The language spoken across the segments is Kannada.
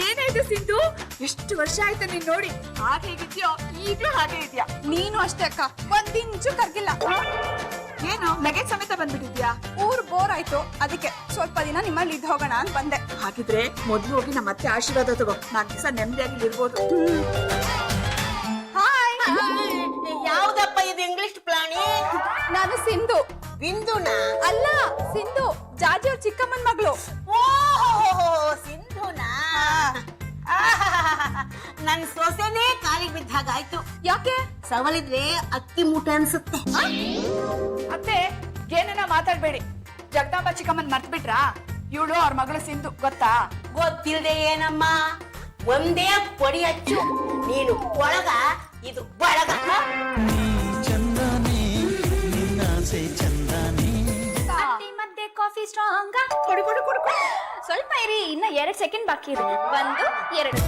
ಏನಾಯ್ತು ಸಿಂಧು? ಎಷ್ಟು ವರ್ಷ ಆಯ್ತು ನೀನ್ ನೋಡಿ. ಹಾಗೆ ಹೇಗಿದ್ಯೋ ಈಗ್ಲೂ ಹಾಗೆ ಇದೆಯಾ. ನೀನು ಅಷ್ಟೇ ಅಕ್ಕ, ಒಂದ್ ಇಂಚು ಕರ್ಗಿಲ್ಲ. ಏನು ಲಗೇಜ್ ಸಮೇತ ಬಂದ್ಬಿಟ್ಟಿದ್ಯಾ? ಊರ್ ಬೋರ್ ಆಯ್ತು, ಅದಕ್ಕೆ ಸ್ವಲ್ಪ ದಿನ ನಿಮ್ಮಲ್ಲಿ ಇದ್ ಹೋಗೋಣ ಅಂತ ಬಂದೆ. ಹಾಗಿದ್ರೆ ಮೊದ್ಲು ಹೋಗಿ ನಮ್ಮ ಅತ್ತೆ ಆಶೀರ್ವಾದ ತಗೋ. 4 ದಿವಸ ನೆಮ್ಮದಿಯಾಗಿ ಇರ್ಬೋದು. ಹಾಯ್, ಯಾವ್ದಪ್ಪ ಇದು ಇಂಗ್ಲಿಷ್ ಪ್ರಾಣಿ? ನಾನು ಸಿಂಧು. ಬಿಂದುನಾ? ಅಲ್ಲ, ಸಿಂಧು ಜಾಜಿ ಅವ್ರ ಚಿಕ್ಕಮ್ಮನ್ ಮಗಳು. ಓಹೋ, ಸಿಂಧುನಾ? ನನ್ ಸೊಸೆನೇ ಕಾಲಿಗೆ ಬಿದ್ದಾಗ ಆಯ್ತು. ಯಾಕೆ? ಸವಲಿದ್ರೆ ಅಕ್ಕಿ ಮೂಟ ಅನ್ಸುತ್ತೆ. ಅತ್ತೆ ಏನನ್ನ ಮಾತಾಡ್ಬೇಡಿ. ಜಗದಾಂಬ ಚಿಕ್ಕಮ್ಮನ್ ಮರ್ತ್ ಬಿಟ್ರಾ? ಇವಳು ಅವ್ರ ಮಗಳು ಸಿಂಧು, ಗೊತ್ತಾ? ಗೊತ್ತಿಲ್ದೆ ಏನಮ್ಮ, ಒಂದೇ ಪೊಡಿ ಹಚ್ಚು. ನೀನು ಒಳಗ, ಇದು ಬಳಗ. ಮತ್ತೆ ಕಾಫಿ ಸ್ಟ್ರಾಂಗ್ ಕೊಡು ಕೊಡು ಕೊಡು ಕೊಡು. ಸ್ವಲ್ಪ ಇರಿ, ಇನ್ನ 2 ಸೆಕೆಂಡ್ ಬಾಕಿ ಇದೆ. 1 2.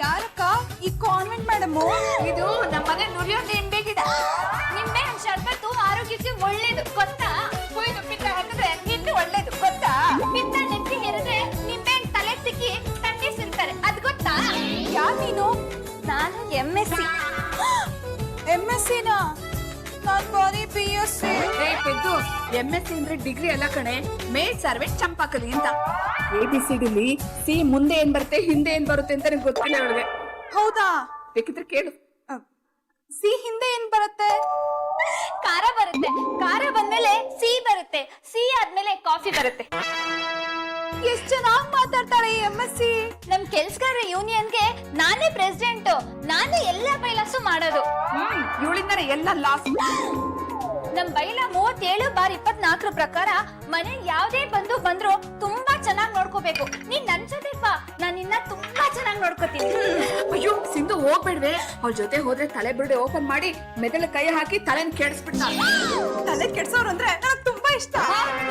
ಯಾರಕ್ಕ ಈ ಕಾನ್ವೆಂಟ್ ಮೇಡಮ್? ಇದು ನಮ್ಮನೆ ನುರಿಯೋ ನಿಂಬೆ ಗಿಡ. ನಿಂಬೆ ಹಣ್ಣು ಶರ್ಬತ್ತು ಆರೋಗ್ಯಕ್ಕೆ ಒಳ್ಳೇದು, ಗೊತ್ತಾ? ಕೊಯ್ದು ಪಿತ್ತ ಹಾಕಿದ್ರೆ ಇನ್ನು ಒಳ್ಳೇದು, ಗೊತ್ತಾ? ಪಿತ್ತ ನೆತ್ತಿ ಹೆರಿದ್ರೆ ನಿಂಬೆ ಹಣ್ಣು ತಲೆ ತಿಕ್ಕಿ ತಣ್ಣೀಸಿರ್ತಾರೆ, ಅದ್ ಗೊತ್ತಾ? ಯಾರ್ ನೀನು? ನಾನು MSc. MSc ನಾ? ನಾನ್ ಬರೀ BSc. ಪೆದ್ದು MSc ಅಂದ್ರೆ ಡಿಗ್ರಿ ಅಲ್ಲ ಕಣೆ, ಮೇಡ್ ಸರ್ವೆಂಟ್ ಚಂಪಾಕಲಿ ಅಂತ. ABCDಲಿ ಸಿ ಮುಂದೆ ಏನ್ ಬರುತ್ತೆ ಹಿಂದೆ ಏನ್ ಬರುತ್ತೆ ಅಂತ ನಿಮ್ಗೆ ಗೊತ್ತಿಲ್ಲ ಅವಳಿಗೆ. ಹೌದಾ? ಬೇಕಿದ್ರೆ ಕೇಳು. ಸಿ ಹಿಂದೆ ಏನ್ ಬರುತ್ತೆ? ಖಾರ ಬರುತ್ತೆ, ಖಾರ ಬಂದ್ಮೇಲೆ ಸಿ ಬರುತ್ತೆ, ಸಿ ಆದ್ಮೇಲೆ ಕಾಫಿ ಬರುತ್ತೆ. ಎಷ್ಟ್ ಚೆನ್ನಾಗ್ ಮಾತಾಡ್ತಾಳೆ ಈ MSc. ನಮ್ ಕೆಲ್ಸಗಾರ ಯೂನಿಯನ್ಗೆ ನಾನೇ ಪ್ರೆಸಿಡೆಂಟ್, ನಾನೇ ಎಲ್ಲಾ ಬೈಲಾಸು ಮಾಡೋದು. ಇವಳಿಂದಾನೆ ಎಲ್ಲ ಲಾಸ್. ನಮ್ ಬೈಲ 37/24 ಪ್ರಕಾರ ಮನೇಲಿ ಯಾವ್ದೇ ಬಂದ್ರು ತುಂಬಾ ಚೆನ್ನಾಗಿ ನೋಡ್ಕೋಬೇಕು. ನೀನ್ ನನ್ ಜೊತೆ ಬಾ, ನಾನ್ ನಿನ್ನ ತುಂಬಾ ಚೆನ್ನಾಗಿ ನೋಡ್ಕೋತೀನಿ. ಅಯ್ಯೋ ಸಿಂಧು ಹೋಗ್ಬೇಡ್ವೆ. ಅವ್ರ ಜೊತೆ ಹೋದ್ರೆ ತಲೆ ಬಿಡದೆ ಓಪನ್ ಮಾಡಿ ಮೆದಳ ಕೈ ಹಾಕಿ ತಲೆನ್ ಕೆಡಿಸ್ಬಿಡ್ತಾಳೆ. ತಲೆ ಕೆಡ್ಸೋರು ಅಂದ್ರೆ ನನಗ್ ತುಂಬಾ ಇಷ್ಟ.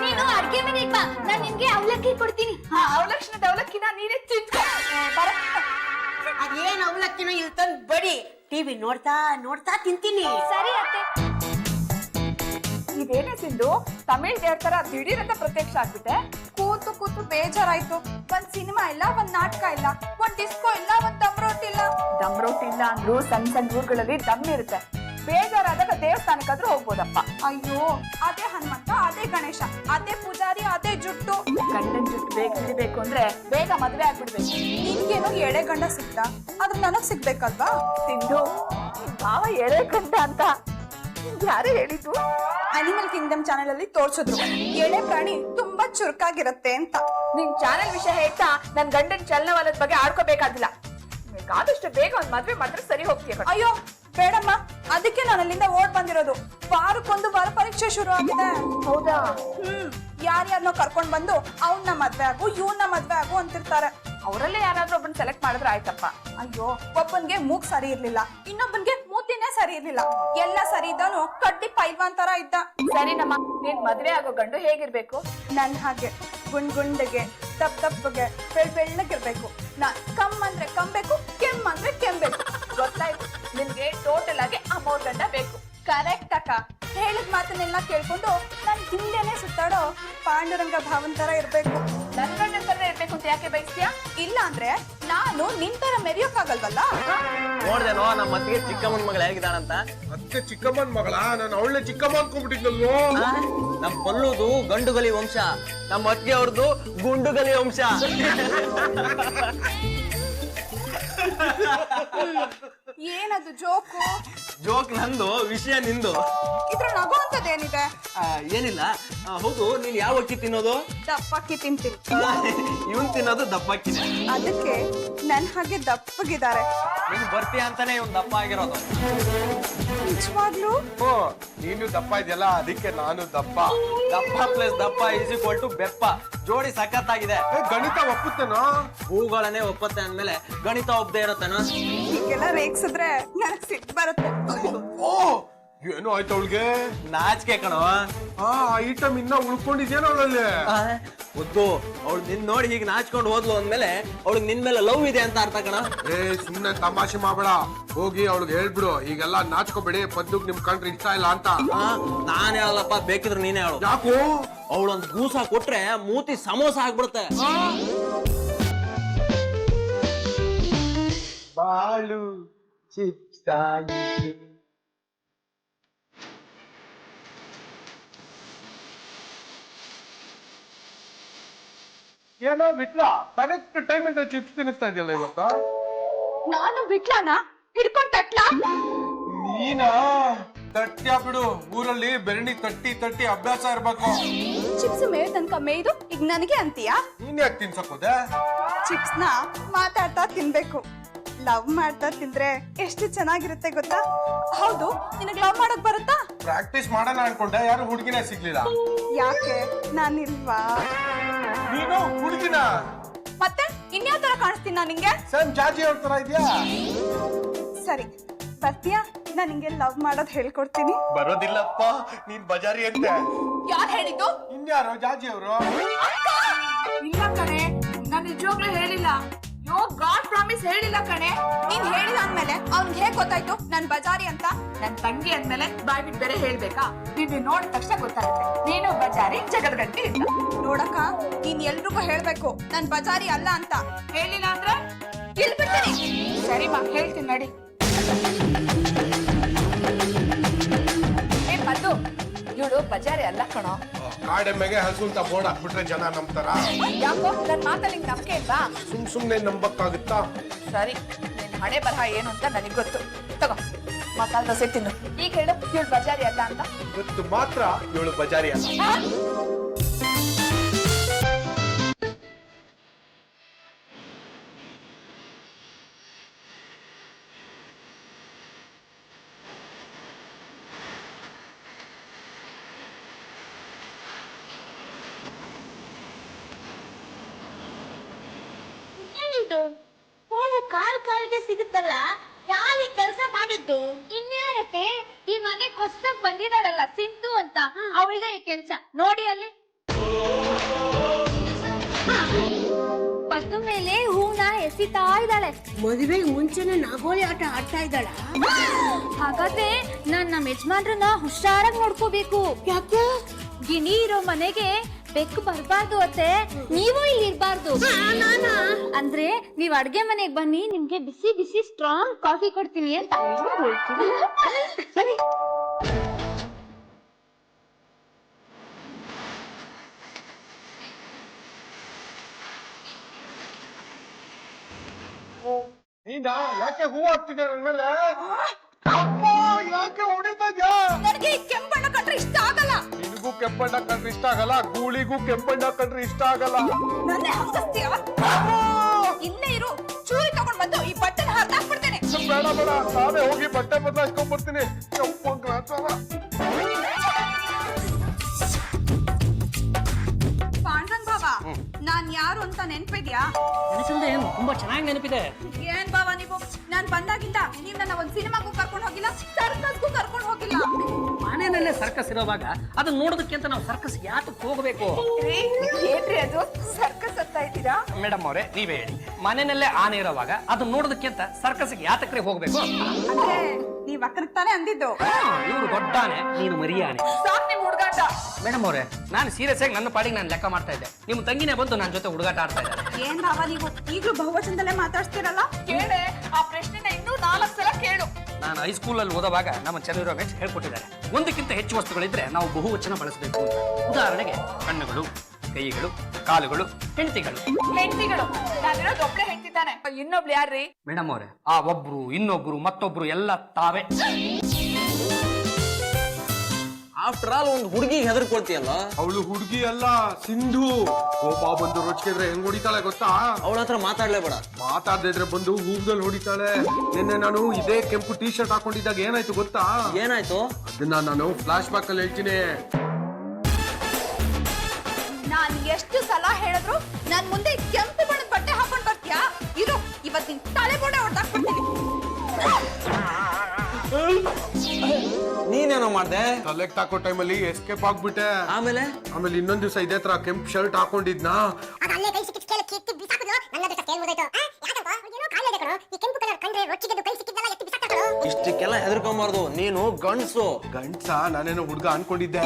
ನೀನು ಅಡ್ಗೆ ಮನೆಗೆ ಬಾ, ನಾನ್ ನಿನ್ಗೆ ಅವಲಕ್ಕಿ ಕೊಡ್ತೀನಿ. ಅವಲಕ್ಷಣದ ಅವಲಕ್ಕಿನ ನೀನೇ ತಿಂದ್ಕೊ. ಅದೇನ್ ಅವಲಕ್ಕಿನ ಇಲ್ಲಿ ತಂದ್ ಬಡಿ. ಟಿವಿ ನೋಡ್ತಾ ನೋಡ್ತಾ ತಿಂತೀನಿ. ಸರಿ ಅತ್ತೆ. ಇದೇನೇ ಸಿಂಧು, ತಮಿಳ್ ದೇವ್ರ ತರ ದಿಢೀರ್ ಅಂತ ಪ್ರತ್ಯಕ್ಷ ಆಗ್ಬಿಟ್ಟೆ. ಕೂತು ಕೂತು ಬೇಜಾರಾಯ್ತು. ಒಂದ್ ಸಿನಿಮಾ ಇಲ್ಲ, ಒಂದ್ ನಾಟಕ ಇಲ್ಲ, ಒಂದ್ ಡಿಸ್ಕೋ ಇಲ್ಲ, ಒಂದ್ ದಮ್ ರೊಟ್ಟಿ ಇಲ್ಲ. ದಮ್ ರೊಟ್ಟಿ ಇಲ್ಲ ಅಂದ್ರು ಸಣ್ಣ ಊರುಗಳಲ್ಲಿ ದಮ್ ಇರುತ್ತೆ. ಬೇಜಾರಾದಾಗ ದೇವಸ್ಥಾನಕ್ಕಾದ್ರೂ ಹೋಗ್ಬೋದಪ್ಪ. ಅಯ್ಯೋ, ಅದೇ ಹನುಮಂತ, ಅದೇ ಗಣೇಶ, ಅದೇ ಪೂಜಾರಿ, ಅದೇ ಜುಟ್ಟು. ಗಂಡನ್ ಜುಟ್ಟು ಬೇಗ ಹಿಡಿಬೇಕು ಅಂದ್ರೆ ಬೇಗ ಮದ್ವೆ ಆಗ್ಬಿಡ್ಬೇಕು. ನಿನ್ಗೇನೋ ಎಳೆ ಗಂಡ ಸಿಕ್ತ, ಆದ್ರೆ ನನಗ್ ಸಿಗ್ಬೇಕಲ್ವಾ? ಸಿಂಧು ಭಾವ ಎಳೆ ಗಂಡ ಅಂತ ಯಾರು ಹೇಳಿದ್ದು? ಅನಿಮಲ್ ಕಿಂಗ್ಡಮ್ ಚಾನೆಲ್ ಅಲ್ಲಿ ತೋರ್ಸಿದ್ರು, ಎಳೆ ಪ್ರಾಣಿ ತುಂಬಾ ಚುರುಕಾಗಿರುತ್ತೆ ಅಂತ. ನಿನ್ ಚಾನೆಲ್ ವಿಷಯ ಹೇಳ್ತಾ ನನ್ ಗಂಡನ್ ಚಲನವಲದ ಬಗ್ಗೆ ಆಡ್ಕೋಬೇಕಾಗಿಲ್ಲ. ಆದಷ್ಟು ಬೇಗ ಒಂದ್ ಮದ್ವೆ ಮಾಡಿದ್ರೆ ಸರಿ ಹೋಗ್ತೀಯ. ಅಯ್ಯೋ ಬೇಡಮ್ಮ, ಅದಕ್ಕೆ ನಾನು ಅಲ್ಲಿಂದ ಓಡ್ ಬಂದಿರೋದು. ವಾರಕ್ಕೊಂದು ವಾರ ಪರೀಕ್ಷೆ ಶುರು ಆಗಿದೆ. ಹೌದಾ? ಯಾರ್ಯಾರನ್ನೋ ಕರ್ಕೊಂಡ್ ಬಂದು ಅವನ್ನ ಮದ್ವೆ ಆಗು, ಇವನ್ನ ಮದ್ವೆ ಆಗು ಅಂತಿರ್ತಾರೆ. ಅವರಲ್ಲೇ ಯಾರಾದ್ರೂ ಒಬ್ಬನ್ ಸೆಲೆಕ್ಟ್ ಮಾಡಿದ್ರೆ ಆಯ್ತಪ್ಪ. ಅಯ್ಯೋ, ಒಬ್ಬನ್ಗೆ ಮೂಗ್ ಸರಿ ಇರ್ಲಿಲ್ಲ, ಇನ್ನೊಬ್ಬನ್ಗೆ ಮೂತಿನೇ ಸರಿ ಇರ್ಲಿಲ್ಲ. ಎಲ್ಲ ಸರಿ ಇದ್ದಾನು ಕಡ್ಡಿ ಪೈಲ್ವಾನ್ ತರ ಇದ್ದ. ಸರಿ ನಮ್ಮ ನೀನ್ ಮದ್ವೆ ಆಗೋ ಗಂಡು ಹೇಗಿರ್ಬೇಕು? ನನ್ ಹಾಗೆ ಗುಂಡ್ಗೆ, ದಪ್ಪಗೆ, ಬೆಳ್ಳಗಿರ್ಬೇಕು. ನಾನ್ ಕಮ್ ಅಂದ್ರೆ ಕಂಬೇಕು, ಕೆಮ್ ಅಂದ್ರೆ ಕೆಮ್ಬೇಕು. ಗೊತ್ತಾಯ್ತು, ನಿನ್ಗೆ ಟೋಟಲ್ ಆಗಿ ಆ 3 ಗಂಡ ಬೇಕು. ಕರೆಕ್ಟ್ ಅಕ್ಕ. ಹೇಳಿದ ಮಾತನ್ನೆಲ್ಲ ಕೇಳ್ಕೊಂಡು ನನ್ ಹಿಂದೆನೆ ಸುತ್ತಾಡೋ ಪಾಂಡುರಂಗ ಭಾವನ್ ತರ ಇರ್ಬೇಕು. ನನ್ ಗಂಡನ್ ತರ ಇರ್ಬೇಕು ಅಂತ ಯಾಕೆ ಬಯಸ್ತೀಯ? ಇಲ್ಲ ಅಂದ್ರೆ ನಾನು ನಿನ್ ತರ ಮೆರೆಯೋಕ್ಕಾಗಲ್ವಲ್ಲ. ನೋಡ್ದೇನೋ ನಮ್ಮ ಅತ್ತಿಗೆ ಚಿಕ್ಕಮ್ಮನ ಮಗಳು ಹೇಗಿದ್ದಾಳಂತ. ಅತ್ತೆ ಚಿಕ್ಕಮ್ಮನ್ ಮಗಳ? ನಾನು ಅವಳನ್ನ ಚಿಕ್ಕಮ್ಮ ಅನ್ಕೊಂಡ್ಬಿಟ್ಟಿದ್ನಲ್ವೋ. ನಮ್ ಪಲ್ಲುದು ಗಂಡುಗಲಿ ವಂಶ, ನಮ್ಮ ಅತ್ತಿಗೆ ಅವ್ರದ್ದು ಗುಂಡುಗಲಿ ವಂಶ. ಏನದು ಜೋಕು? ಜೋಕ್ ನಂದು, ವಿಷಯ ನಿಂದು. ಇದ್ರ ನಗು ಅಂತದೇನಿದೆ? ಏನಿಲ್ಲ. ಹೌದು, ನೀನ್ ಯಾವ ಅಕ್ಕಿ ತಿನ್ನೋದು? ದಪ್ಪಕ್ಕಿ ತಿಂತೀನಿ. ಇವನ್ ತಿನ್ನೋದು ದಪ್ಪಕ್ಕಿನೇ. ಅದಕ್ಕೆ ನನ್ ಹಾಗೆ ದಪ್ಪಗಿದ್ದಾರೆ. ನೀನ್ ಬರ್ತೀಯ ಅಂತಾನೆ ಇವ್ನ್ ದಪ್ಪ ಆಗಿರೋದು. ನಿಜವಾಗ್ಲೂ? ನೀನು ದಪ್ಪ ಇದೆಯಲ್ಲ, ಅದಕ್ಕೆ ನಾನು ದಪ್ಪ. ದಪ್ಪ ಪ್ಲಸ್ ದಪ್ಪ ಈಸ್ ಈಕ್ವಲ್ ಟು ಬೆಪ್ಪ. ಜೋಡಿ ಸಖತ್ತಾಗಿದೆ. ಗಣಿತ ಒಪ್ಪುತ್ತೇನೋ? ಹೂಗಳನ್ನೇ ಒಪ್ಪತ್ತೆ ಅಂದ್ಮೇಲೆ ಗಣಿತ ಒಪ್ಪದೆ ಇರತ್ತೇನೋ? ಹೀಗೆಲ್ಲ ರೇಗ್ಸಿದ್ರೆ ನನಗ್ ಸಿಟ್ಟು ಬರುತ್ತೆ. ಓ, ಏನೋ ಆಯ್ತು ಅವಳಿಗೆ? ನಾಚಿಕೆ ಕಣೋ. ಆ ಐಟಮ್ ಇನ್ನ ಉಳ್ಕೊಂಡಿದ್ಯೇನೋ ಅವಳಲ್ಲಿ. ಗೊತ್ತು, ಅವಳು ನಿನ್ ನೋಡಿ ಹೀಗೆ ನಾಚ್ಕೊಂಡು ಹೋದ್ಲು ಅಂದ್ಮೇಲೆ ಅವಳಿಗೆ ನಿನ್ ಮೇಲೆ ಲವ್ ಇದೆ ಅಂತ ಅರ್ಥ ಕಣ. ಸುಮ್ನೆ ತಮಾಷೆ ಮಾಡ್ಬೇಡ. ಹೋಗಿ ಅವಳಿಗೆ ಹೇಳ್ಬಿಡು, ಈಗೆಲ್ಲ ನಾಚ್ಕೋಬೇಡಿ, ಪದ್ದುಗ್ ನಿಮ್ ಕಂಡ್ರೆ ಇಷ್ಟ ಇಲ್ಲ ಅಂತ. ನಾನ್ ಹೇಳಲ್ಲಪ್ಪ, ಬೇಕಿದ್ರೆ ನೀನೇ ಹೇಳು. ಯಾಕೋ? ಅವಳೊಂದ್ ಗೂಸ ಕೊಟ್ರೆ ಮೂತಿ ಸಮೋಸ ಆಗ್ಬಿಡುತ್ತೆ. ಬಾಳು ಚಿಪ್ಸ್ ಆಯಿತು. ಏನೋ ಬಿಟ್ಲ ಕರೆಕ್ಟ್ ಟೈಮ್ ಅಂತ ಚಿಪ್ಸ್ ತಿನ್ನಿಸ್ತಾ ಇದೆಯಲ್ಲ ಇವತ್ತು. ನಾನು ಬಿಟ್ಲಾನ ಹಿಡ್ಕೊಂಡ್ ತಟ್ಲಾ? ನೀನಾ ತಟ್ಟ್ಯಾ ಬಿಡು, ಊರಲ್ಲಿ ಬೆರಣಿ ತಟ್ಟಿ ತಟ್ಟಿ ಅಭ್ಯಾಸ ಇರ್ಬೇಕು. ಚಿಪ್ಸ್ ಮೇಲ್ ತನಕ ಮೇಯ್ದು ಈಗ ನನಗೆ ಅಂತೀಯಾ? ನೀನ್ ಯಾಕೆ ತಿನ್ಸಕ್ಕೋದೆ? ಚಿಪ್ಸ್ ನ ಮಾತಾಡ್ತಾ ತಿನ್ಬೇಕು. ಲವ್ ಮಾಡ್ತಾ ತಿಂದ್ರೆ ಎಷ್ಟು ಚೆನ್ನಾಗಿರುತ್ತೆ ಗೊತ್ತಾ? ಹೌದು, ನಿನಗ್ ಲವ್ ಮಾಡಕ್ ಬರುತ್ತಾ? ಪ್ರಾಕ್ಟೀಸ್ ಮಾಡೋಣ ಅನ್ಕೊಂಡೆ, ಯಾರು ಹುಡುಗಿನೇ ಸಿಗ್ಲಿಲ್ಲ. ಯಾಕೆ ನಾನಿಲ್ವಾ? ನೀನು ಹುಡುಗಿನ ಮತ್ತೆ ಇನ್ಯಾವ ತರ ಕಾಣಿಸ್ತೀನಿ ನಾನು ನಿಂಗೆ? ಸೇಮ್ ಜಾಜಿ ಅವ್ರ ತರ ಇದೆಯಾ? ಸರಿ ಬರ್ತೀಯಾ? ನಾನು ನಿಂಗೆ ಲವ್ ಮಾಡೋದ್ ಹೇಳ್ಕೊಡ್ತೀನಿ. ಬರೋದಿಲ್ಲಪ್ಪ, ನೀನ್ ಬಜಾರಿ ಅಂತೆ. ಯಾರು ಹೇಳಿದ್ದು? ಇನ್ಯಾರು ಜಾಜಿ ಅವರು? ಇಲ್ಲ ಕಣೆ, ನಾನು ನಿಜವಾಗ್ಲೂ ಹೇಳಿಲ್ಲ. ಯೋ ಗಾಡ್ ಪ್ರಾಮಿಸ್ ಹೇಳಿಲ್ಲ ಕಣೆ. ನೀನ್ ಹೇಳಿದ ಅಂದ್ಮೇಲೆ ಅವ್ನ್ಗೆ ಹೇಗ್ ಗೊತ್ತಾಯ್ತು ನನ್ ಬಜಾರಿ ಅಂತ? ನನ್ ತಂಗಿ ಅಂದ್ಮೇಲೆ ಬಾಯ್ ಬಿಟ್ಟು ಬೇರೆ ಹೇಳ್ಬೇಕಾ? ನೀನು ನೋಡಿದ ತಕ್ಷಣ ಗೊತ್ತಾಗುತ್ತೆ ನೀನು ಬಜಾರಿ ಜಗದ ಗಂಟೆ ಇಲ್ಲ. ನೋಡಕ್ಕ, ನೀನ್ ಎಲ್ರಿಗೂ ಹೇಳ್ಬೇಕು ನನ್ ಬಜಾರಿ ಅಲ್ಲ ಅಂತ. ಹೇಳಿಲ್ಲ ಅಂದ್ರೆ ಇಲ್ಲಿ ಬಿಡ್ತೀನಿ. ಸರಿ ಮಾ, ಹೇಳ್ತೀನಿ ನಡಿ. ಏ ಪದ್ದು, ಇವಳು ಬಜಾರಿ ಅಲ್ಲ ಕಣೋ. ಕಾಡೆಮ್ಮೆಗೆ ಹಸು ಅಂತ ಬೋರ್ಡ್ ಹಾಕ್ಬಿಟ್ರೆ ಜನ ನಂಬ್ತಾರ? ಯಾಕೋ ನನ್ ಮಾತಲ್ಲಿ ನಂಬಿಕೆ ಇಲ್ವಾ? ಸುಮ್ನೆ ನಂಬಕ್ಕಾಗುತ್ತಾ? ಸರಿ, ನಿನ್ ಹಣೆ ಬರಹ ಏನು ಅಂತ ನನಗ್ ಗೊತ್ತು. ತಗೋ ಮಸಾಲ ದೋಸೆ ತಿನ್ನು. ಈಗ ಹೇಳು, ಇವಳು ಬಜಾರಿ ಅಲ್ಲ ಅಂತ. ಗೊತ್ತು ಮಾತ್ರ ಇವಳು ಬಜಾರಿ ಅಲ್ಲ. ಕಾಲ್ ಕಾಲ್ಗೆ ಸಿಗುತ್ತಲ್ಲ, ಯಾರು ಕೆಲಸ ಮಾಡಿದ್ದು? ಇನ್ಯಾರತ್ತೆ ಈ ಮನೆಗ್ ಹೊಸದಾಗ್ ಬಂದಿದಾಳಲ್ಲ ಸಿಂಧು ಅಂತ, ಅವಳಿಗೆ ಈ ಕೆಲ್ಸ ನೋಡಿ ಅಲ್ಲಿ. ಪದ್ದು ಮೇಲೆ ಹೂನ ಎಸಿತಾ ಇದ್ದಾಳೆ. ಮದುವೆಗೆ ಮುಂಚೆನೆ ನಾಗೋಲಿ ಆಟ ಆಡ್ತಾ ಇದ್ದಾಳ. ಹಾಗಾದ್ರೆ ನಾನ್ ನಮ್ಮ ಯಜಮಾನ್ರನ್ನ ಹುಷಾರಾಗಿ ನೋಡ್ಕೋಬೇಕು. ಯಾಕೆ? ಗಿಣಿ ಇರೋ ಮನೆಗೆ ಬೆಕ್ಕು ಬರ್ಬಾರ್ದು ಅತ್ತೆ, ನೀವು ಇಲ್ಲಿ ಇರ್ಬಾರ್ದು. ಅಂದ್ರೆ ನೀವ್ ಅಡ್ಗೆ ಮನೆಗ್ ಬನ್ನಿ, ನಿಮ್ಗೆ ಬಿಸಿ ಬಿಸಿ ಸ್ಟ್ರಾಂಗ್ ಕಾಫಿ ಕೊಡ್ತೀನಿ ಅಂತ. ಸರಿ. ನೀನಾ ಯಾಕೆ ಹೂ ಹಾಕ್ತಿದ್ದೆ ನನ್ ಮೇಲೆ? ಯಾಕೆ ಹೊಡಿತಾ ಇದ್ಯಾ? ನನಗೆ ಈ ಕೆಂಪಣ್ಣ ಕಂಡ್ರೆ ಇಷ್ಟ ಆಗಲ್ಲ. ನಿನಗೂ ಕೆಂಪಣ್ಣ ಕಂಡ್ರೆ ಇಷ್ಟ ಆಗಲ್ಲ, ಗೂಳಿಗೂ ಕೆಂಪಣ್ಣ ಕಂಡ್ರೆ ಇಷ್ಟ ಆಗಲ್ಲ. ನನ್ನೇ ಹಂಗಸ್ತೀಯ? ಇಲ್ಲೇ ಇರು, ಚೂರಿ ತಗೊಂಡ್ ಬಂದು ಈ ಬಟ್ಟೆನ ಹರಿದಾಕ್ಬಿಡ್ತೇನೆ. ಬೇಡ ಬೇಡ, ನಾನೇ ಹೋಗಿ ಬಟ್ಟೆ ಬದಲಾಯಿಸ್ಕೊಂಡ್ ಬರ್ತೀನಿ. ಪಾಂಡ್ರಂಗ್ ಬಾವ, ನಾನ್ ಯಾರು ಅಂತ ನೆನ್ಪಿದ್ಯಾ? ನೆನಪಿಲ್ದೆ ಏನು, ತುಂಬಾ ಚೆನ್ನಾಗಿ ನೆನಪಿದೆ. ಏನ್ ಬಾವ ನೀವು, ನಾನ್ ಬಂದಾಗಿಂದ ನೀವ್ ನನ್ನ ಒಂದ್ ಸಿನಿಮಾಗೂ ಕರ್ಕೊಂಡ್ ಹೋಗಿಲ್ಲ, ಸರ್ಕಸ್ಗೂ ಕರ್ಕೊಂಡ್ ಹೋಗಿಲ್ಲ. ಮನೆಯಲ್ಲೇ ಸರ್ಕಸ್ ಇರೋವಾಗ ಅದನ್ನ ನೋಡೋದಕ್ಕೆ ಅಂತ ನಾವು ಸರ್ಕಸ್ ಯಾತಕ್ಕೆ ಹೋಗ್ಬೇಕು? ಏನ್ರಿ ಅದು ಸರ್ಕಸ್ ಅಂತ ಇದ್ದೀರಾ? ಮೇಡಮ್ ಅವರೇ, ನೀವೇ ಹೇಳಿ, ಮನೆಯಲ್ಲೇ ಆನೆ ಇರೋವಾಗ ಅದನ್ನ ನೋಡೋದಕ್ಕೆ ಅಂತ ಸರ್ಕಸ್ಗೆ ಯಾತಕ್ರೆ ಹೋಗ್ಬೇಕು? ಅಂದ್ರೆ ನೀವ್ ಅಕ್ಕನಿಗೆ ತಾನೇ ಅಂದಿದ್ದು. ಇವ್ರು ದೊಡ್ಡ ಆನೆ, ನೀನು ಮರಿ ಆನೆ. ಸಾಕ್ ನಿಮ್ ಹುಡುಗಾಟ. ಮೇಡಮ್ ಅವರೇ, ನಾನು ಸೀರಿಯಸ್ ಆಗಿ ನನ್ನ ಪಾಡಿಗೆ ನಾನು ಲೆಕ್ಕ ಮಾಡ್ತಾ ಇದ್ದೆ. ನಿಮ್ಮ ತಂಗಿನೇ ಬಂದು ನನ್ನ ಜೊತೆ ಹುಡುಗಾಟ ಆಡ್ತಾ ಇದ್ದಾರೆ. ಏನ್ ಬಾವ ನೀವು ಈಗ್ಲೂ ಬಹುವಚನದಲ್ಲೇ ಮಾತಾಡ್ತೀರಲ್ಲ? ಕೇಳೆ, ಆ ಪ್ರಶ್ನೆನ ಇನ್ನೂ 4 ಸಲ ಕೇಳು. ನಾನು ಹೈಸ್ಕೂಲಲ್ಲಿ ಓದುವಾಗ ನಮ್ಮ ಚಂದ್ರ ರಮೇಶ್ ಹೇಳ್ಕೊಟ್ಟಿದ್ದಾರೆ, ಒಂದಕ್ಕಿಂತ ಹೆಚ್ಚು ವಸ್ತುಗಳಿದ್ರೆ ನಾವು ಬಹುವಚನ ಬಳಸಬೇಕು ಅಂತ. ಉದಾಹರಣೆಗೆ ಕಣ್ಣುಗಳು, ಕೈಗಳು, ಕಾಲುಗಳು, ಹೆಂಡತಿಗಳು. ಹೆಂಡತಿಗಳು, ನಾನಿರೋದು ಒಬ್ಳೆ ಹೆಂಡತಿದ್ದಾನೆ. ಇನ್ನೊಬ್ಳು ಯಾರ್ರಿ? ಮೇಡಮ್ ಅವರೇ, ಆ ಒಬ್ರು ಇನ್ನೊಬ್ರು ಮತ್ತೊಬ್ರು ಎಲ್ಲ ತಾವೇ. ಆಫ್ಟರ್ ಆಲ್ ಒಂದು ಹುಡುಗಿಗೆ ಹೆದರ್ಕೊಳ್ತೀಯಲ್ಲ. ಅವಳು ಹುಡುಗಿ ಅಲ್ಲ, ಸಿಂಧು. ಕೋಪ ಬಂದು ರೊಚ್ಚಿದ್ರೆ ಹೆಂಗ್ ಹೊಡಿತಾಳೆ ಗೊತ್ತಾ? ಅವಳ ಹತ್ರ ಮಾತಾಡ್ಲೇಬೇಡ. ಮಾತಾಡ್ದಿದ್ರೆ ಬಂದು ಹೂದಲ್ಲಿ ಹೊಡಿತಾಳೆ. ನಿನ್ನೆ ನಾನು ಇದೇ ಕೆಂಪು ಟೀ ಶರ್ಟ್ ಹಾಕೊಂಡಿದ್ದಾಗ ಏನಾಯ್ತು ಗೊತ್ತಾ? ಏನಾಯ್ತು? ಅದನ್ನ ನಾನು ಫ್ಲಾಶ್ ಬ್ಯಾಕ್ ಅಲ್ಲಿ ಹೇಳ್ತೀನಿ. ನಾನ್ ಎಷ್ಟು ಸಲ ಹೇಳಿದ್ರು ನನ್ ಮುಂದೆ ಕೆಂಪು ಬಣ್ಣದ ಬಟ್ಟೆ ಹಾಕೊಂಡ್ ಬರ್ತೀಯಾ? ಇರು, ಇವತ್ತಿನ ತಲೆ ಬೋಡೆ ಹೊಡೆದಾಕ್ಬಿಡ್ತೀನಿ. ನೀನೇನೋ ಮಾಡ್ದೆ? ತಲೆಗ್ ತಾಕೋ ಟೈಮಲ್ಲಿ ಎಸ್ಕೇಪ್ ಆಗ್ಬಿಟ್ಟೆ. ಆಮೇಲೆ ಇನ್ನೊಂದ್ ದಿವಸ ಇದೇ ತರ ಕೆಂಪು ಶರ್ಟ್ ಹಾಕೊಂಡಿದ್ನಾ. ಇಷ್ಟಕ್ಕೆಲ್ಲ ಹೆದರ್ಕೊಂಬಾರ್ದು, ನೀನು ಗಂಡ್ಸು. ಗಂಡ್ಸ? ನಾನೇನೋ ಹುಡ್ಗ ಅನ್ಕೊಂಡಿದ್ದೆ.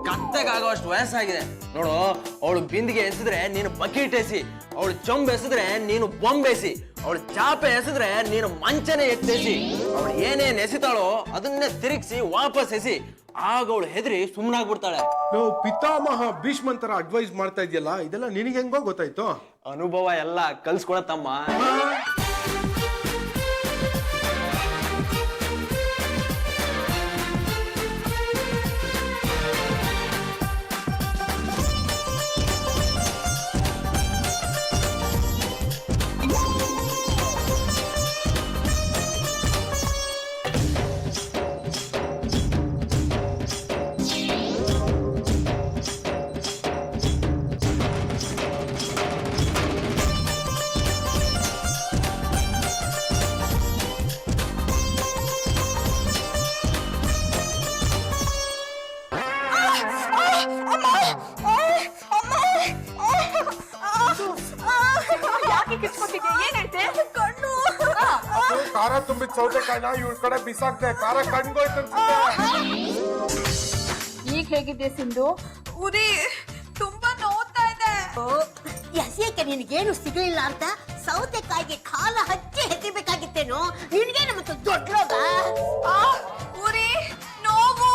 ಕತ್ತೆಗಾಗುವಷ್ಟು ವಯಸ್ಸಾಗಿದೆ ನೋಡು. ಅವಳು ಬಿಂದಿಗೆ ಎಸಿದ್ರೆ ನೀನು ಬಕೀಟ್ ಎಸಿ, ಅವಳು ಚೊಂಬ್ ಎಸಿದ್ರೆ ನೀನು ಬೊಂಬ್ ಎಸಿ, ಅವಳು ಚಾಪೆ ಎಸೆದ್ರೆ ನೀನು ಮಂಚನೆ ಎತ್ತೆಸಿ, ಅವಳು ಏನೇನ್ ಎಸಿತಾಳೋ ಅದನ್ನೇ ತಿರುಗಿಸಿ ವಾಪಸ್ ಎಸಿ, ಆಗ ಅವಳು ಹೆದರಿ ಸುಮ್ಮನಾಗ್ಬಿಡ್ತಾಳೆ. ನಾವು ಪಿತಾಮಹ ಭೀಷ್ಮಂತರ ಅಡ್ವೈಸ್ ಮಾಡ್ತಾ ಇದೆಯಲ್ಲ, ಇದೆಲ್ಲ ನಿನಗೆ ಹೆಂಗೋ ಗೊತ್ತಾಯ್ತು? ಅನುಭವ ಎಲ್ಲ ಕಲ್ಸ್ಕೊಳತ್ತಮ್ಮ. ಯಾಕೆ ಕಿತ್ಕೊತಿದ್ಯಾ? ಏನೈತೆ? ಕಣ್ಣು ಖಾರ ತುಂಬಿದ ಸೌತೆಕಾಯಿನ ಇವಳ ಕಡೆ ಬಿಸಾಕ್ದೆ, ಖಾರ ಕಣ್ಗೋಯ್ತು ಅನ್ಸುತ್ತೆ. ಈಗ ಹೇಗಿದ್ದೆ ಸಿಂಧು? ಉರಿ ತುಂಬಾ ನೋವ್ತಾ ಇದೆ. ಯಾಕೆ ನಿನಗೇನು ಸಿಗಲಿಲ್ಲ ಅಂತ ಸೌತೆಕಾಯಿಗೆ ಕಾಲ ಹಚ್ಚಿ ಹೆತ್ತಿಬೇಕಾಗಿತ್ತೇನೋ? ನಿನಗೇನು ಮತ್ತೆ ದೊಡ್ಡ ರೋಗ? ಉರಿ ನೋವು.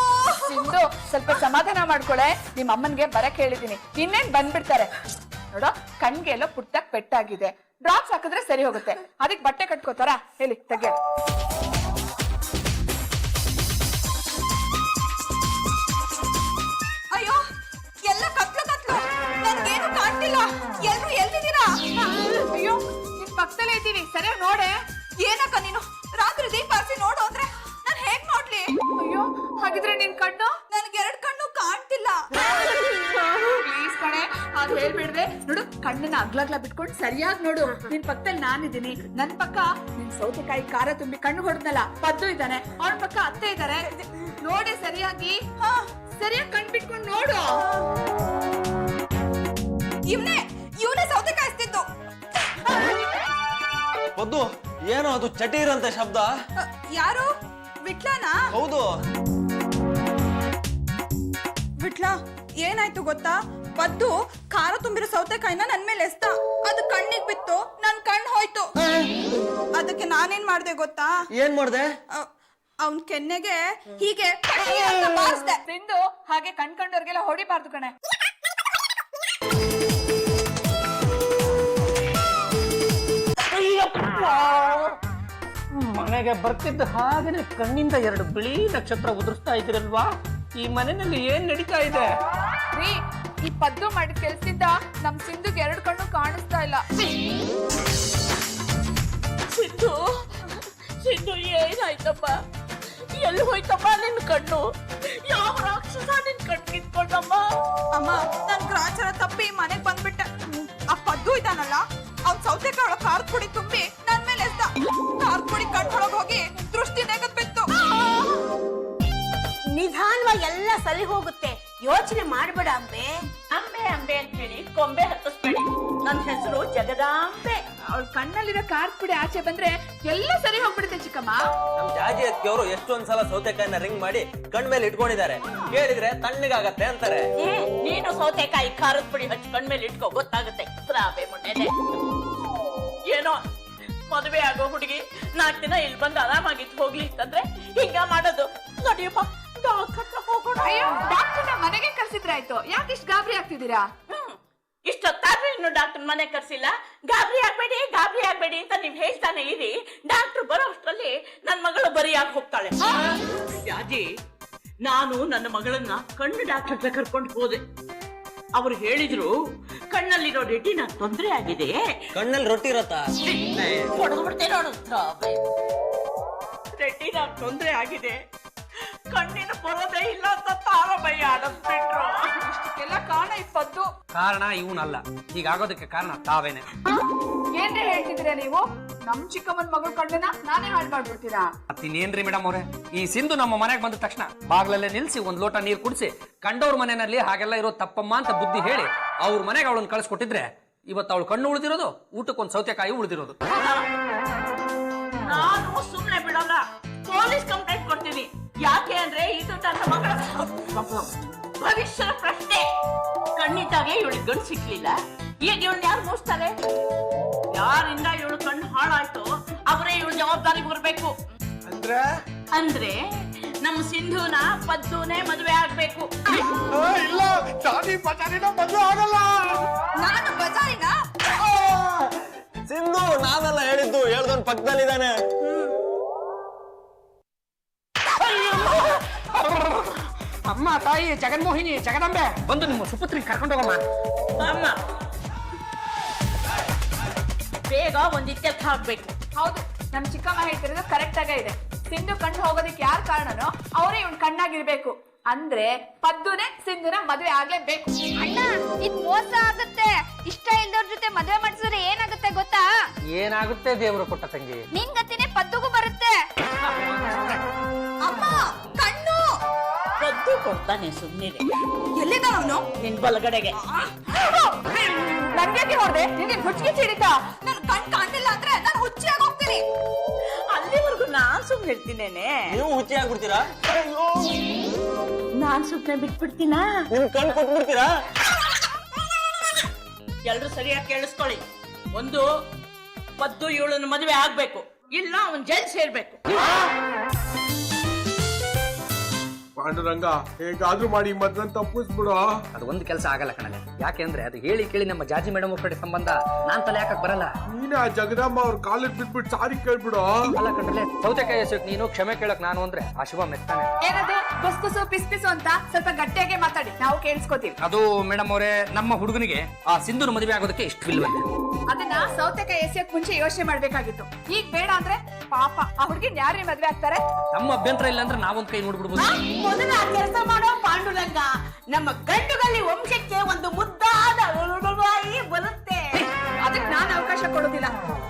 ಸಿಂಧು ಸ್ವಲ್ಪ ಸಮಾಧಾನ ಮಾಡ್ಕೊಳೆ. ನಿಮ್ಮ ಅಮ್ಮನ್ಗೆ ಬರಕ್ ಹೇಳಿದೀನಿ, ಇನ್ನೇನ್ ಬಂದ್ಬಿಡ್ತಾರೆ. ನೋಡೋ ಕಣ್ಗೆ ಎಲ್ಲ ಪುಟ್ಟಕ್ ಪೆಟ್ಟಾಗಿದೆ, ಡ್ರಾಪ್ಸ್ ಹಾಕಿದ್ರೆ ಸರಿ ಹೋಗುತ್ತೆ. ಅದಕ್ಕೆ ಬಟ್ಟೆ ಕಟ್ಕೋತಾರ? ಹೇಳಿ ತೆಗೆ. ಅಯ್ಯೋ ಎಲ್ಲ ಕತ್ಲು ಕತ್ಲು, ನನ್ಗೇನು ಕಾಣ್ತಿಲ್ಲ. ಎಲ್ರು ಎಲ್ಲಿದ್ದೀರಾ? ಅಯ್ಯೋ ನಿನ್ ಪಕ್ಕದಲ್ಲೇ ಇದ್ದೀವಿ, ಸರಿಯಾಗಿ ನೋಡೆ. ಏನಕ್ಕ ನೀನು ರಾತ್ರಿ ದೀಪ ಹಚ್ಚಿ ನೋಡು ಅಂದ್ರೆ ನಾನ್ ಹೇಗ್ ನೋಡ್ಲಿ? ಅಯ್ಯೋ ಹಾಗಿದ್ರೆ ನಿನ್ ಕಣ್ಣು? ನನ್ಗೆ 2 ಕಣ್ಣು ಕಾಣ್ತಿಲ್ಲ. ಪ್ಲೀಸ್ ಕಣೆ, ಅದು ಹೇಳ್ಬಿಡ್ದೆ. ನೋಡು ಕಣ್ಣನ್ನ ಅಗ್ಲಗ್ಲ ಬಿಟ್ಕೊಂಡು ಸರಿಯಾಗಿ ನೋಡು. ನಿನ್ ಪಕ್ಕದಲ್ಲಿ ನಾನಿದ್ದೀನಿ, ನನ್ ಪಕ್ಕ ನಿನ್ ಸೌತೆಕಾಯಿ ಖಾರ ತುಂಬಿ ಕಣ್ಣು ಹೊಡೆದ್ನಲ್ಲ ಪದ್ದು ಇದ್ದಾನೆ, ಅವನ ಪಕ್ಕ ಅತ್ತೆ ಇದ್ದಾರೆ. ನೋಡಿ ಸರಿಯಾಗಿ, ಸರಿಯಾಗಿ ಕಣ್ ಬಿಟ್ಕೊಂಡು ನೋಡು. ಇವನೇ ಸೌತೆಕಾಯಿ ಎಸ್ತಿದ್ದು. ಪದ್ದು, ಏನೋ ಅದು ಚಟೀರ್ ಅಂತ ಶಬ್ದ. ಯಾರು? ವಿಟ್ಲನಾ? ಹೌದು. ವಿಟ್ಲ, ಏನಾಯ್ತು ಗೊತ್ತಾ? ಪದ್ದು ಖಾರ ತುಂಬಿರೋ ಸೌತೆಕಾಯಿನ ನನ್ ಮೇಲೆ ಎಸ್ತ, ಅದು ಕಣ್ಣಿಗೆ ಬಿತ್ತು, ನನ್ ಕಣ್ಣು ಹೋಯ್ತು. ಅದಕ್ಕೆ ನಾನೇನ್ ಮಾಡ್ದೆ ಗೊತ್ತಾ? ಏನ್ ಮಾಡ್ದೆ? ಅವನ್ ಕೆನ್ನೆಗೆ ಹೀಗೆ ಬಾರಿಸ್ದೆ. ಸಿಂಧು, ಹಾಗೆ ಕಣ್ಕಂಡವ್ರಿಗೆಲ್ಲ ಹೊಡಿಬಾರ್ದು ಕಣೆ. ಮನೆಗೆ ಬರ್ತಿದ್ದ ಹಾಗೇನೆ ಕಣ್ಣಿಂದ 2 ಬಿಳಿ ನಕ್ಷತ್ರ ಉದುರಿಸ್ತಾ ಇದ್ದೀರಲ್ವಾ? ಈ ಮನೆಯಲ್ಲಿ ಏನ್ ನಡೀತಾ ಇದೆ? ರೀ, ಈ ಪದ್ದು ಮಾಡಿದ ಕೆಲ್ಸದಿಂದ ನಮ್ ಸಿಂಧುಗೆ 2 ಕಣ್ಣು ಕಾಣಿಸ್ತಾ ಇಲ್ಲ. ಸಿಂಧು, ಸಿಂಧು ಏನಾಯ್ತಪ್ಪ? ಎಲ್ಲಿ ಹೋಯ್ತಮ್ಮ ನಿನ್ ಕಣ್ಣು? ಯಾವ ರಾಕ್ಷಸ ನಿನ್ ಕಣ್ಣು ಕಿತ್ಕೊಂಡಮ್ಮ? ಅಮ್ಮ, ನನ್ ಗ್ರಾಚಾರ ತಪ್ಪಿ ಮನೆಗ್ ಬಂದ್ಬಿಟ್ಟೆ. ಆ ಪದ್ದು ಇದ್ದಾನಲ್ಲ, ಅವ್ನ್ ಸೌತೆಕಾಯಿ ಒಳಗ್ ಖಾರದ ಪುಡಿ ತುಂಬಿ ನನ್ ಮೇಲೆ ಎಸ್ದ. ಖಾರದ ಪುಡಿ ಕಣ್ಣೊಳಗ್ ಹೋಗಿ ದೃಷ್ಟಿ ನೆಗದ್ ಬಿತ್ತು. ನಿಧಾನವಾಗಿ ಎಲ್ಲ ಸರಿ ಹೋಗುತ್ತೆ, ಯೋಚನೆ ಮಾಡ್ಬೇಡ ಅಂಬೆ. ಅಂಬೆ ಅಂಬೆ ಅಂತ ಹೇಳಿ ಕೊಂಬೆ ಹತ್ತಿಸ್ಬೇಡಿ. ನನ್ನ ಹೆಸರು ಜಗದಾಂಬೆ. ಅವಳ ಕಣ್ಣಲ್ಲಿರೋ ಖಾರದ ಪುಡಿ ಆಚೆ ಬಂದ್ರೆ ಎಲ್ಲ ಸರಿ ಹೋಗ್ಬಿಡುತ್ತೆ ಚಿಕ್ಕಮ್ಮ. ನಮ್ ಜಾಜಿ ಅತ್ತಿಯವರು ಎಷ್ಟೊಂದ್ಸಲ ಸೌತೆಕಾಯಿನ ರಿಂಗ್ ಮಾಡಿ ಕಣ್ ಮೇಲೆ ಇಟ್ಕೊಂಡಿದ್ದಾರೆ. ಕೇಳಿದ್ರೆ ತಣ್ಣಗಾಗತ್ತೆ ಅಂತಾರೆ. ನೀನು ಸೌತೆಕಾಯಿ ಖಾರದ ಪುಡಿ ಹಚ್ಚಿ ಕಣ್ಮೇಲೆ ಇಟ್ಕೋ, ಗೊತ್ತಾಗುತ್ತೆ. ಪ್ರಾಬೆ ಮುಟ್ಟೆನೆ. ಏನೋ ಮದುವೆ ಆಗೋ ಹುಡುಗಿ 4 ದಿನ ಇಲ್ಲಿ ಬಂದು ಆರಾಮಾಗಿತ್ತು ಹೋಗ್ಲಿ ಅಂತಂದ್ರೆ ಹಿಂಗ ಮಾಡೋದು. ನೋಡಿಯಪ್ಪ, ಡಾಕ್ಟರ್ ಹೋಗೋಣ. ಅಯ್ಯೋ, ಡಾಕ್ಟರ್ನ ಮನೆಗೆ ಕರ್ಸಿದ್ರಾಯ್ತು, ಯಾಕೆ ಇಷ್ಟು ಗಾಬರಿ ಆಗ್ತಿದ್ದೀರಾ? ಇಷ್ಟೊತ್ತಾದ್ರೂ ಇನ್ನು ಡಾಕ್ಟರ್ ಮನೆ ಕರ್ಸಿಲ್ಲ. ಗಾಬರಿ ಆಗ್ಬೇಡಿ ಅಂತ ನೀವ್ ಹೇಳ್ತಾನೆ ಇರಿ. ಡಾಕ್ಟರ್ ಬರೋ ಅಷ್ಟರಲ್ಲಿ ನನ್ ಮಗಳು ಬರಿಯಾಗಿ ಹೋಗ್ತಾಳೆ. ಜಾಜಿ, ನಾನು ನನ್ನ ಮಗಳನ್ನ ಕಣ್ಣು ಡಾಕ್ಟರ್ ಹತ್ರ ಕರ್ಕೊಂಡು ಹೋದೆ. ಅವ್ರು ಹೇಳಿದ್ರು ಕಣ್ಣಲ್ಲಿರೋ ರೆಟಿನ ತೊಂದರೆ ಆಗಿದೆ. ಕಣ್ಣಲ್ಲಿ ರೊಟ್ಟಿ ಇರತ್ತಾ? ಹೊಡೆದ್ಬಿಡ್ತೇನೆ ನೋಡು. ರೆಟಿನ ತೊಂದರೆ ಆಗಿದೆ, ಕಣ್ಣಿನ ಬರೋದೇ ಇಲ್ಲ ಅಂತ ತಾರಬಯ್ಯ ಆಡಿಸ್ಬಿಟ್ರು. ಇಷ್ಟಕ್ಕೆಲ್ಲ ಕಾರಣ ಈ ಪದ್ದು. ಕಾರಣ ಇವನಲ್ಲ, ಹೀಗಾಗೋದಕ್ಕೆ ಕಾರಣ ತಾವೇನೆ. ಏನ್ರಿ ಹೇಳ್ತಿದ್ದೀರಾ ನೀವು? ನಮ್ ಚಿಕ್ಕಮ್ಮನ ಮಗಳ ಕಣ್ಣನ್ನ ನಾನೇ ಹಾಳು ಮಾಡ್ಬಿಡ್ತೀರಾ? ಮತ್ತಿನ್ನೇನ್ರಿ ಮೇಡಮ್ ಅವ್ರೆ, ಈ ಸಿಂಧು ನಮ್ಮ ಮನೆಗೆ ಬಂದ ತಕ್ಷಣ ಬಾಗ್ಲಲ್ಲೇ ನಿಲ್ಸಿ 1 ಲೋಟ ನೀರು ಕುಡಿಸಿ ಕಂಡವ್ರ ಮನೆಯಲ್ಲಿ ಹಾಗೆಲ್ಲ ಇರೋ ತಪ್ಪಮ್ಮ ಅಂತ ಬುದ್ಧಿ ಹೇಳಿ ಅವ್ರ ಮನೆಗೆ ಅವಳನ್ನ ಕಳ್ಸಿಕೊಟ್ಟಿದ್ರೆ ಇವತ್ತು ಅವಳು ಕಣ್ಣು ಉಳಿದಿರೋದು, ಊಟಕ್ಕೊಂದು ಸೌತೆಕಾಯಿ ಉಳಿದಿರೋದು. ನಾನು ಸುಮ್ನೆ ಬಿಡಲ್ಲ, ಪೊಲೀಸ್ ಕಂಪ್ಲೇಂಟ್ ಕೊಡ್ತೀನಿ. ಯಾಕೆ ಅಂದ್ರೆ ಇದು ನನ್ನ ಮಗಳ ಭವಿಷ್ಯದ ಪ್ರಶ್ನೆ. ಕಣ್ಣಿದ್ದಾಗೆ ಇವಳಿಗೆ ಗಂಡು ಸಿಕ್ಲಿಲ್ಲ. ಈಗ ಇವಳು ಯಾರು ಮೋಸ್ತಾರೆ? ಯಾರಿಂದ ಇವಳು ಕಣ್ಣು ಹಾಳಾಯ್ತು ಅವರೇ ಇವಳು ಜವಾಬ್ದಾರಿ ಬರ್ಬೇಕು. ಅಂದ್ರೆ ನಮ್ಮ ಸಿಂಧುನ ಪದ್ದುನೇ ಮದುವೆ ಆಗ್ಬೇಕು. ಇಲ್ಲ ಜಾನಿ ಬಜಾರಿನ ಮದುವೆ ಆಗಲ್ಲ. ನಾನು ಬಜಾರಿನ ಸಿಂಧು ನಾವೆಲ್ಲ ಹೇಳಿದ್ದು ಹೇಳ್ದವನ್ ಪಕ್ಕದಲ್ಲಿದ್ದಾನೆ. ಅಮ್ಮ, ತಾಯಿ, ಜಗನ್ಮೋಹಿನಿ, ಜಗದಂಬೆ ಬಂದು ನಿಮ್ಮ ಸುಪುತ್ರಿ ಕರ್ಕೊಂಡು ಹೋಗಮ್ಮ. ಅಮ್ಮ ಬೇಗ ಒಂದ್ ಇತ್ಯರ್ಥ ಆಗ್ಬೇಕು. ಹೌದು, ನಮ್ ಚಿಕ್ಕಮ್ಮ ಹೇಳ್ತಿರೋದು ಕರೆಕ್ಟ್ ಆಗೇ ಇದೆ. ಸಿಂಧು ಕಣ್ಣು ಹೋಗೋದಕ್ಕೆ ಯಾರು ಕಾರಣನೋ ಅವರೇ ಇವ್ನ್ ಕಣ್ಣಾಗಿರ್ಬೇಕು. ಅಂದ್ರೆ ಪದ್ದುನೇ ಸಿಂಧುನ ಮದ್ವೆ ಆಗ್ಲೇಬೇಕು. ಅಣ್ಣ, ಇದ್ ಮೋಸ ಆಗುತ್ತೆ. ಇಷ್ಟ ಇಲ್ದವ್ರ ಜೊತೆ ಮದ್ವೆ ಮಾಡಿಸಿದ್ರೆ ಏನಾಗುತ್ತೆ ಗೊತ್ತಾ? ಏನಾಗುತ್ತೆ ದೇವರು ಕೊಟ್ಟ ತಂಗಿ. ನಿನ್ ಗತಿನೇ ಪದ್ದುಗೂ ಬರುತ್ತೆ. ಅಮ್ಮ ಕಣ್ಣು ಪದ್ದು ಕೊಡ್ತಾನೆ, ಸುಮ್ಮನೆ ಎಲ್ಲಿದ ಅವನು? ನಿನ್ ಬಲಗಡೆಗೆ. ನನ್ಗೆ ಹೊಡೆದೆ, ನಿನ್ಗೆ ಹುಚ್ಚಿಗೆ ಚಿಡಿತ. ನನ್ ಕಣ್ ಕಾಣ್ತಿಲ್ಲ ಅಂದ್ರೆ ನಾನು ಹುಚ್ಚಿಯಾಗಿ ಹೋಗ್ತೀನಿ. ಅಲ್ಲಿವರೆಗೂ ನಾನ್ ಸುಮ್ನೆ ಇರ್ತೀನೇನೆ. ನೀವು ಹುಚ್ಚಿ ಆಗ್ಬಿಡ್ತೀರಾ? ನಾನ್ ಸುಮ್ನೆ ಬಿಟ್ಬಿಡ್ತೀನಾ? ನಿಮ್ ಕಣ್ ಕೊಟ್ಬಿಡ್ತೀರಾ? ಎಲ್ರು ಸರಿಯಾಗಿ ಕೇಳಿಸ್ಕೊಳ್ಳಿ. ಒಂದು, ಪದ್ದು ಇವಳನ್ನ ಮದುವೆ ಆಗ್ಬೇಕು, ಇಲ್ಲ ಅವನ್ ಜೈಲ್ ಸೇರ್ಬೇಕು. ಪಾಂಡುರಂಗ ಹೇಗಾದ್ರೂ ಮಾಡಿ ಮದ್ವೆನ್ ತಪ್ಪಿಸ್ಬಿಡು. ಅದು ಒಂದು ಕೆಲಸ ಆಗಲ್ಲ ಕಣಲೆ. ಯಾಕೆಂದ್ರೆ ಅದು ಹೇಳಿ ಕೇಳಿ ನಮ್ಮ ಜಾಜಿ ಮೇಡಮ್ ಕಡೆ ಸಂಬಂಧ ನಾನ್ ತಲೆ ಹಾಕಕ್ ಬರಲ್ಲ. ನೀನೇ ಆ ಜಗದಮ್ಮ ಅವ್ರ ಕಾಲಿಗೆ ಬಿಟ್ಬಿಟ್ಟು ಸಾರಿ ಕೇಳ್ಬಿಡು. ಅಲ್ಲ ಕಣಲೆ, ಸೌತೆಕಾಯಿ ಎಸೆಕ್ ನೀನು, ಕ್ಷಮೆ ಕೇಳಕ್ ನಾನು ಅಂದ್ರೆ ಆ ಶಿವ ಮೆತ್ತಾನೆ. ಏನದು ಕುಸ್ಕುಸು ಪಿಸ್ಪಿಸು ಅಂತ ಸ್ವಲ್ಪ ಗಟ್ಟಿಯಾಗೆ ಮಾತಾಡಿ, ನಾವು ಕೇಳಿಸ್ಕೊತೀವಿ. ಅದು ಮೇಡಮ್ ಅವರೇ, ನಮ್ಮ ಹುಡುಗನಿಗೆ ಆ ಸಿಂಧುನ ಮದುವೆ ಆಗೋದಕ್ಕೆ ಇಷ್ಟವಿಲ್ವಂತೆ. ಅದನ್ನ ಸೌತೆಕಾಯಿ ಎಸೆಯಕ್ ಮುಂಚೆ ಯೋಚನೆ ಮಾಡ್ಬೇಕಾಗಿತ್ತು. ಈಗ ಬೇಡ ಅಂದ್ರೆ ಪಾಪ ಆ ಹುಡುಗಿ ಯಾರೇ ಮದ್ವೆ ಆಗ್ತಾರೆ? ನಮ್ಮ ಅಭ್ಯಂತರ ಇಲ್ಲ ಅಂದ್ರೆ ನಾವೊಂದ್ ಕೈ ನೋಡ್ಬಿಡ್ಬೋದು. ಮೊದಲ ಕೆಲಸ ಮಾಡೋ ಪಾಂಡುರಂಗ, ನಮ್ಮ ಗಂಡುಗಲ್ಲಿ ವಂಶಕ್ಕೆ ಒಂದು ಮುದ್ದಾದ ಬರುತ್ತೆ. ಅದಕ್ಕೆ ನಾನು ಅವಕಾಶ ಕೊಡೋದಿಲ್ಲ.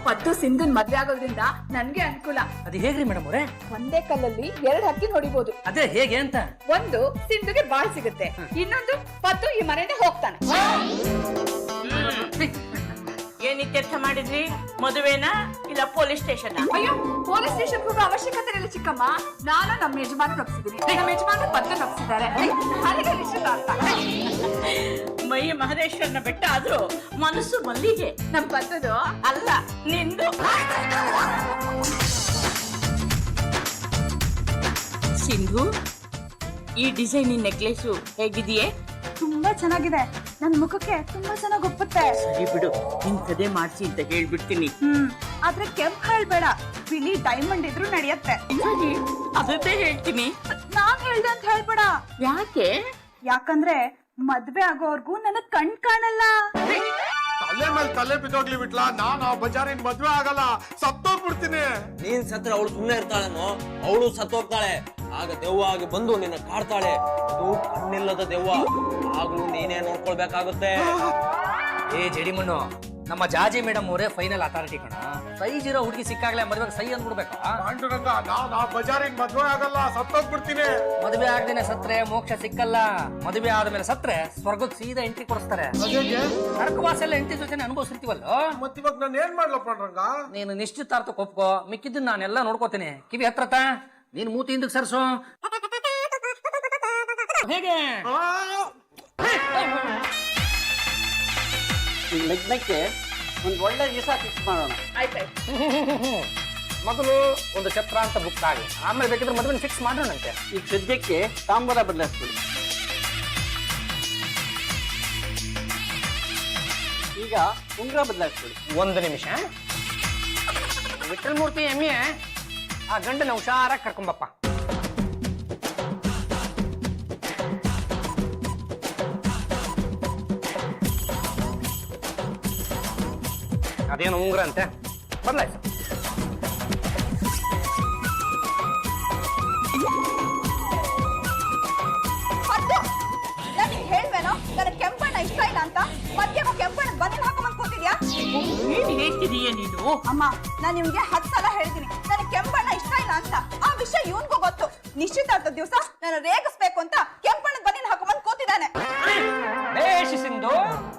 ಪದ್ದು ಸಿಂಧುನ್ ಮದ್ವೆ ಆಗೋದ್ರಿಂದ ನನ್ಗೆ ಅನುಕೂಲ. ಅದು ಹೇಗ್ರಿ ಮೇಡಮ್ ಅವರೇ? ಒಂದೇ ಕಲ್ಲಲ್ಲಿ 2 ಹಕ್ಕಿ ಹೊಡಿಬಹುದು. ಅದೇ ಹೇಗೆ ಅಂತ? ಒಂದು ಸಿಂಧುಗೆ ಬಾಳ್ ಸಿಗುತ್ತೆ, ಇನ್ನೊಂದು ಪದ್ದು ಈ ಮನೆಯಿಂದ ಹೋಗ್ತಾನೆ. ಏನ್ ಇತ್ಯರ್ಥ ಮಾಡಿದ್ರಿ? ಮದುವೆನಾ ಇಲ್ಲ ಪೊಲೀಸ್ ಸ್ಟೇಷನ್? ಅಯ್ಯೋ, ಪೊಲೀಸ್ ಸ್ಟೇಷನ್ ಹೋಗೋ ಅವಶ್ಯಕತೆ ಇಲ್ಲ ಚಿಕ್ಕಮ್ಮ. ನಾನು ನಮ್ಮ ಯಜಮಾನ ತಪ್ಪಿಸಿದೀನಿ, ನಮ್ಮ ಯಜಮಾನ ಪದ್ದು ತಪ್ಪಿಸಿದ್ದಾರೆ. ಅಲ್ಲಿಗೆ ನಿಶ್ಚಿತಾರ್ಥ. ಮೈ ಮಹದೇಶ್ವರನ ಬೆಟ್ಟ ಆದ್ರೂ ಮನಸ್ಸು ಮಲ್ಲಿಗೆ. ನಮ್ ಪದ್ದದು ಅಲ್ಲ, ನಿಂದು. ಸಿಂಧು, ಈ ಡಿಸೈನ್ ನೆಕ್ಲೆಸು ಹೇಗಿದೆಯೇ? ತುಂಬಾ ಚೆನ್ನಾಗಿದೆ. ನನ್ ಮುಖಕ್ಕೆ ತುಂಬಾ ಚೆನ್ನಾಗಿ ಒಪ್ಪುತ್ತೆ. ಸರಿ ಬಿಡು, ಇಂಥದೇ ಮಾಡ್ಸಿ ಅಂತ ಹೇಳ್ಬಿಡ್ತೀನಿ. ಆದ್ರೆ ಕೆಂಪ್ ಹೇಳ್ಬೇಡ, ಬಿಳಿ ಡೈಮಂಡ್ ಇದ್ರೂ ನಡೆಯತ್ತೆ. ಸರಿ, ಅದನ್ನೇ ಹೇಳ್ತೀನಿ. ನಾನ್ ಹೇಳ್ದೆ ಅಂತ ಹೇಳ್ಬೇಡ. ಯಾಕೆ? ಯಾಕಂದ್ರೆ ಮದ್ವೆ ಆಗೋವರ್ಗೂ ನನಗ್ ಕಣ್ ಕಾಣಲ್ಲ. ತಲೆ ಮೇಲೆ ತಲೆ ಬಿದ್ದೋಗ್ಲಿ ಬಿಟ್ಲಾ, ನಾನು ಆ ಬಜಾರಿನ ಮದ್ವೆ ಆಗಲ್ಲ, ಸತ್ತೋಗ್ಬಿಡ್ತೀನಿ. ನೀನ್ ಸತ್ರ ಅವಳು ಸುಮ್ಮನೆ ಇರ್ತಾಳೇನೋ, ಅವಳು ಸತ್ತೋಗ್ತಾಳೆ. ಆಗ ದೆವ್ವ ಆಗಿ ಬಂದು ನಿನ್ನ ಕಾಡ್ತಾಳೆ. ಅದು ಕಣ್ಣಿಲ್ಲದ ದೆವ್ವ. ಆಗ್ಲೂ ನೀನೇ ನೋಡ್ಕೊಳ್ಬೇಕಾಗುತ್ತೆ. ಏ ಜಡಿಮಣ್ಣು, ನಮ್ಮ ಜಾಜಿ ಮೇಡಮ್ ಅವರೇ ಫೈನಲ್ ಅಥಾರಿಟಿ ಕಣ. ಸೈಜ್ ಇರೋ ಹುಡುಗಿ ಸಿಕ್ಕಾಗ್ಲೇ ಮದುವೆಗೆ ಸೈ ಅಂದ್ಬಿಡ್ಬೇಕು. ಪಾಂಡುರಂಗ, ನಾನು ಆ ಬಜಾರಿನ ಮದ್ವೆ ಆಗಲ್ಲ, ಸತ್ತೋಗ್ಬಿಡ್ತೀನಿ. ಮದುವೆ ಆಗದೇನೆ ಸತ್ರೆ ಮೋಕ್ಷ ಸಿಕ್ಕಲ್ಲ. ಮದುವೆ ಆದ್ಮೇಲೆ ಸತ್ರೆ ಸ್ವರ್ಗಕ್ಕೆ ಸೀದಾ ಎಂಟ್ರಿ ಕೊಡಿಸ್ತಾರೆ. ನರಕವಾಸ ಎಲ್ಲ ಎಂಟಿ ಜೊತೆ ಅನುಭವಿಸಿರ್ತೀವಲ್ಲೋ. ಮತ್ತಿವಾಗ ನಾನು ಏನ್ ಮಾಡ್ಲಾ ಪಾಂಡುರಂಗ? ನೀನು ನಿಶ್ಚಿತಾರ್ಥ ಒಪ್ಕೋ, ಮಿಕ್ಕಿದ್ದನ್ನ ನಾನೆಲ್ಲ ನೋಡ್ಕೋತೀನಿ. ಕಿವಿ ಹತ್ರತ ನೀನು ಮೂತಿ ಹಿಂದಕ್ಕೆ ಸರ್ಸು. ಹೇಗೆ ಲಗ್ನಕ್ಕೆ ಒಂದು ಒಳ್ಳೆ ದಿವಸ ಫಿಕ್ಸ್ ಮಾಡೋಣ. ಆಯ್ತಾಯ್ತು. ಮೊದಲು ಒಂದು ಛತ್ರ ಅಂತ ಬುಕ್ ಆಗಿ, ಆಮೇಲೆ ಬೇಕಿದ್ರೆ ಮದುವೆ ಫಿಕ್ಸ್ ಮಾಡೋಣಂತೆ. ಈಗ ಸದ್ಯಕ್ಕೆ ತಾಂಬೂಲ ಬದಲಾಯಿಸ್ಬಿಡಿ. ಈಗ ಉಂಗುರ ಬದಲಾಯಿಸ್ಬಿಡಿ. ಒಂದು ನಿಮಿಷ. ವಿಠಲ್ ಮೂರ್ತಿ ಎಮ್ಮೆ, ಆ ಗಂಡನ ಹುಷಾರಾಗಿ ಕರ್ಕೊಂಬಪ್ಪ. ಅದೇನು ಉಂಗುರ ಅಂತೆ, ಬದಲಾಯಿಸ. ನನಗೆ ಹೇಳ್ಬೇನೋ ನನಗೆ ಕೆಂಪಣ್ಣ ಇಷ್ಟ ಇಲ್ಲ ಅಂತ? ಮಧ್ಯಾಹ್ನ ಕೆಂಪಣ್ಣ ಬನ್ನಿ ಹಾಕೊಂಡ್ ಕೂತಿದ್ಯಾ? ಏನ್ ಹೇಳ್ತಿದೀಯ ನೀನು? ಅಮ್ಮ, ನಾನ್ ನಿಮ್ಗೆ 10 ಸಲ ಹೇಳ್ತೀನಿ ನನಗೆ ಕೆಂಪಣ್ಣ ಇಷ್ಟ ಇಲ್ಲ ಅಂತ. ಆ ವಿಷಯ ಇವನ್ಗೂ ಗೊತ್ತು. ನಿಶ್ಚಿತಾರ್ಥ ದಿವಸ ನಾನು ರೇಗಿಸ್ಬೇಕು ಅಂತ ಕೆಂಪಣ್ಣದ ಬನ್ನಿ ಹಾಕೊಂಡ್ ಕೂತಿದ್ದಾನೆ. ಸಿಂಧು,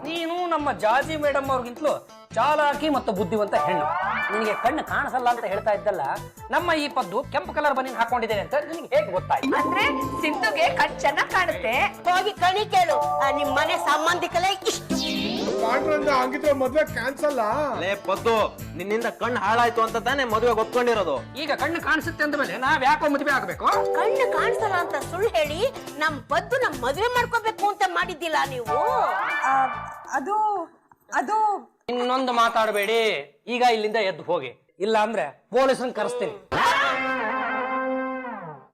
ನೀನು ನಮ್ಮ ಜಾಜಿ ಮೇಡಮ್ ಅವ್ರಿಗಿಂತಲೂ ಚಾಲಾಕಿ ಮತ್ತು ಬುದ್ಧಿವಂತ ಹೆಣ್ಣು. ನಿನಗೆ ಕಣ್ಣು ಕಾಣಿಸಲ್ಲ ಅಂತ ಹೇಳ್ತಾ ಇದ್ದಲ್ಲ, ನಮ್ಮ ಈ ಪದ್ದು ಕೆಂಪು ಕಲರ್ ಬನ್ನಿ ಹಾಕೊಂಡಿದ್ದೇನೆ ಅಂತ ನಿನಗೆ ಹೇಗೆ ಗೊತ್ತಾಯ್ತು? ಅಂದ್ರೆ ಸಿಂಧುಗೆ ಕಣ್ ಚೆನ್ನಾಗ್ ಕಾಣುತ್ತೆ. ಹೋಗಿ ಕಣಿ ಕೇಳು, ನಿಮ್ ಮನೆ ಸಂಬಂಧಿಕಲೇ ಇಷ್ಟು. ಹಂಗಿದ್ರೆ ಮದ್ವೆ ಕ್ಯಾನ್ಸಲ್. ಲೇ ಪದ್ದು, ನಿನ್ನಿಂದ ಕಣ್ಣು ಹಾಳಾಯ್ತು ಅಂತ ತಾನೇ ಮದುವೆ ಒಪ್ಕೊಂಡಿರೋದು. ಈಗ ಕಣ್ಣು ಕಾಣಿಸುತ್ತೆ ಅಂದ ಮೇಲೆ ನಾವ್ ಯಾಕೋ ಮದುವೆ ಆಗ್ಬೇಕು? ಕಣ್ಣು ಕಾಣಿಸಲ್ಲ ಅಂತ ಸುಳ್ಳು ಹೇಳಿ ನಮ್ ಪದ್ದು ನಮ್ ಮದ್ವೆ ಮಾಡ್ಕೋಬೇಕು ಅಂತ ಮಾಡಿದ್ದಿಲ್ಲ ನೀವು. ಅದು ಇನ್ನೊಂದು ಮಾತಾಡಬೇಡಿ. ಈಗ ಇಲ್ಲಿಂದ ಎದ್ದು ಹೋಗಿ, ಇಲ್ಲ ಅಂದ್ರೆ ಪೊಲೀಸರನ್ನ ಕರೆಸ್ತೀನಿ.